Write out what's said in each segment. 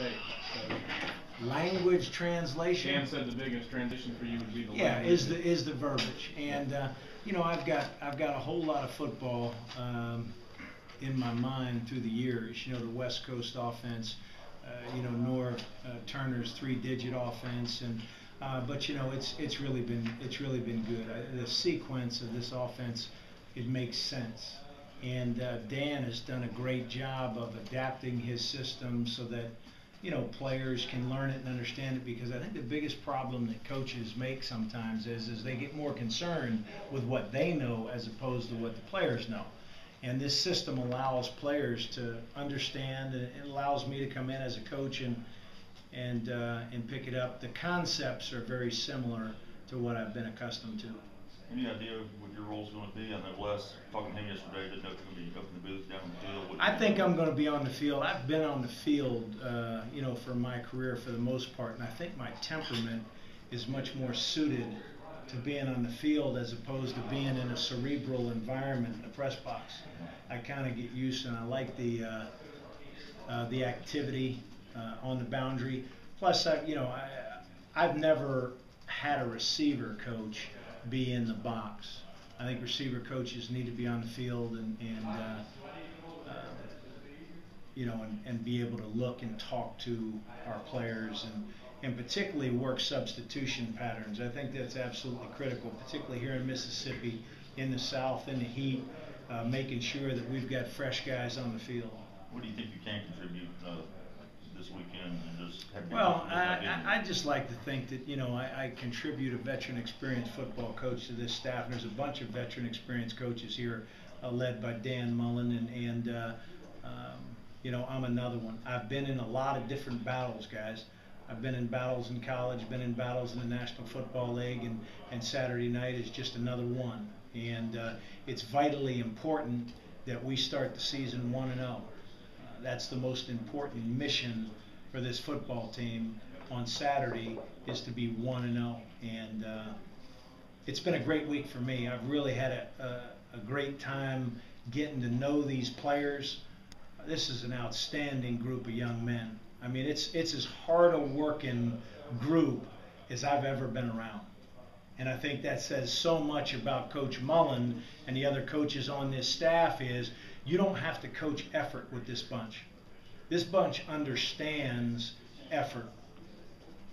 State. So language translation. Dan said the biggest transition for you would be the language. language. is the verbiage, and you know, I've got a whole lot of football in my mind through the years. You know, the West Coast offense, you know, Norv Turner's 3-digit offense, and but you know, it's really been good. The sequence of this offense, it makes sense, and Dan has done a great job of adapting his system so that, you know, players can learn it and understand it, because I think the biggest problem that coaches make sometimes is they get more concerned with what they know as opposed to what the players know. And this system allows players to understand, and it allows me to come in as a coach and pick it up. The concepts are very similar to what I've been accustomed to. Any idea what your role's going to be? I know Wes, talking to him yesterday, didn't know if you're going to be up in the booth, down in the field. I think I'm going to be on the field. I've been on the field, you know, for my career for the most part, and I think my temperament is much more suited to being on the field as opposed to being in a cerebral environment in the press box. I kind of get used to, and I like the activity on the boundary. Plus, I've never had a receiver coach be in the box. I think receiver coaches need to be on the field and you know, and be able to look and talk to our players and particularly work substitution patterns. I think that's absolutely critical, particularly here in Mississippi, in the South, in the heat, making sure that we've got fresh guys on the field. What do you think you can contribute this weekend? And just have well, I just like to think that, you know, I contribute a veteran experienced football coach to this staff. And there's a bunch of veteran experienced coaches here led by Dan Mullen, and you know, I'm another one. I've been in a lot of different battles, guys. I've been in battles in college, been in battles in the National Football League, and Saturday night is just another one. And it's vitally important that we start the season 1-0. That's the most important mission for this football team on Saturday, is to be 1-0. And it's been a great week for me. I've really had a great time getting to know these players. This is an outstanding group of young men. I mean, it's as hard a working group as I've ever been around. And I think that says so much about Coach Mullen and the other coaches on this staff, is you don't have to coach effort with this bunch. This bunch understands effort.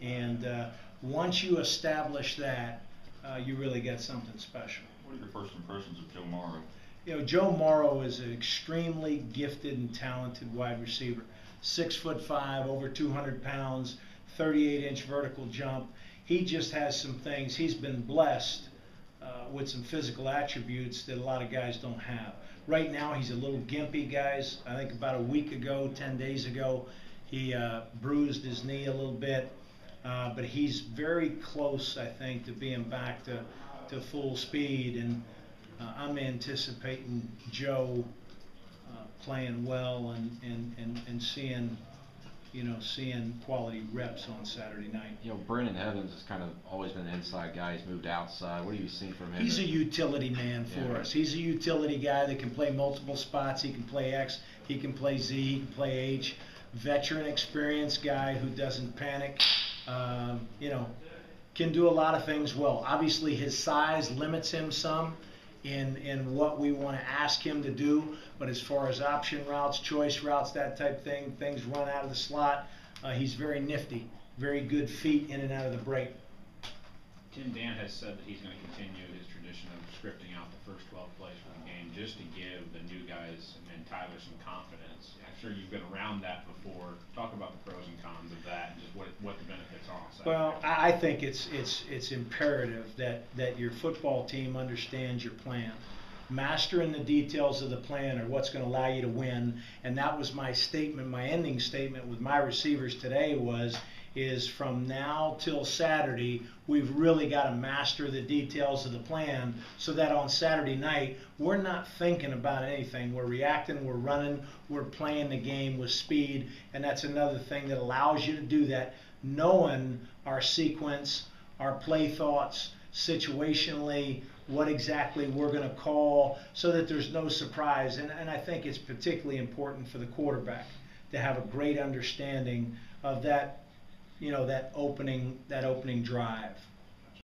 And once you establish that, you really got something special. What are your first impressions of Joe Morrow? You know, Joe Morrow is an extremely gifted and talented wide receiver. 6'5", over 200 pounds, 38-inch vertical jump. He just has some things. He's been blessed with some physical attributes that a lot of guys don't have. Right now, he's a little gimpy, guys. I think about a week ago, 10 days ago, he bruised his knee a little bit. But he's very close, I think, to being back to full speed. And I'm anticipating Joe playing well and seeing, you know, seeing quality reps on Saturday night. You know, Brennan Evans has kind of always been an inside guy. He's moved outside. What have you seen from him? He's a utility man for us. He's a utility guy that can play multiple spots. He can play X, he can play Z, he can play H. Veteran, experienced guy who doesn't panic. You know, can do a lot of things well. Obviously, his size limits him some in what we want to ask him to do, but as far as option routes, choice routes, that type of thing, things run out of the slot, he's very nifty, very good feet in and out of the break. Tim, Dan has said that he's going to continue his tradition of scripting out the first 12 plays for the game just to give the new guys and Tyler some confidence. I'm sure you've been around that before. Talk about the pros and cons of that and just what the benefits are. Well, I think it's imperative that your football team understands your plan. Mastering the details of the plan are what's going to allow you to win, and that was my statement. My ending statement with my receivers today is from now till Saturday, we've really got to master the details of the plan so that on Saturday night, we're not thinking about anything. We're reacting, we're running, we're playing the game with speed, and that's another thing that allows you to do that, knowing our sequence, our play thoughts, situationally, what exactly we're going to call so that there's no surprise. And I think it's particularly important for the quarterback to have a great understanding of that, that opening drive.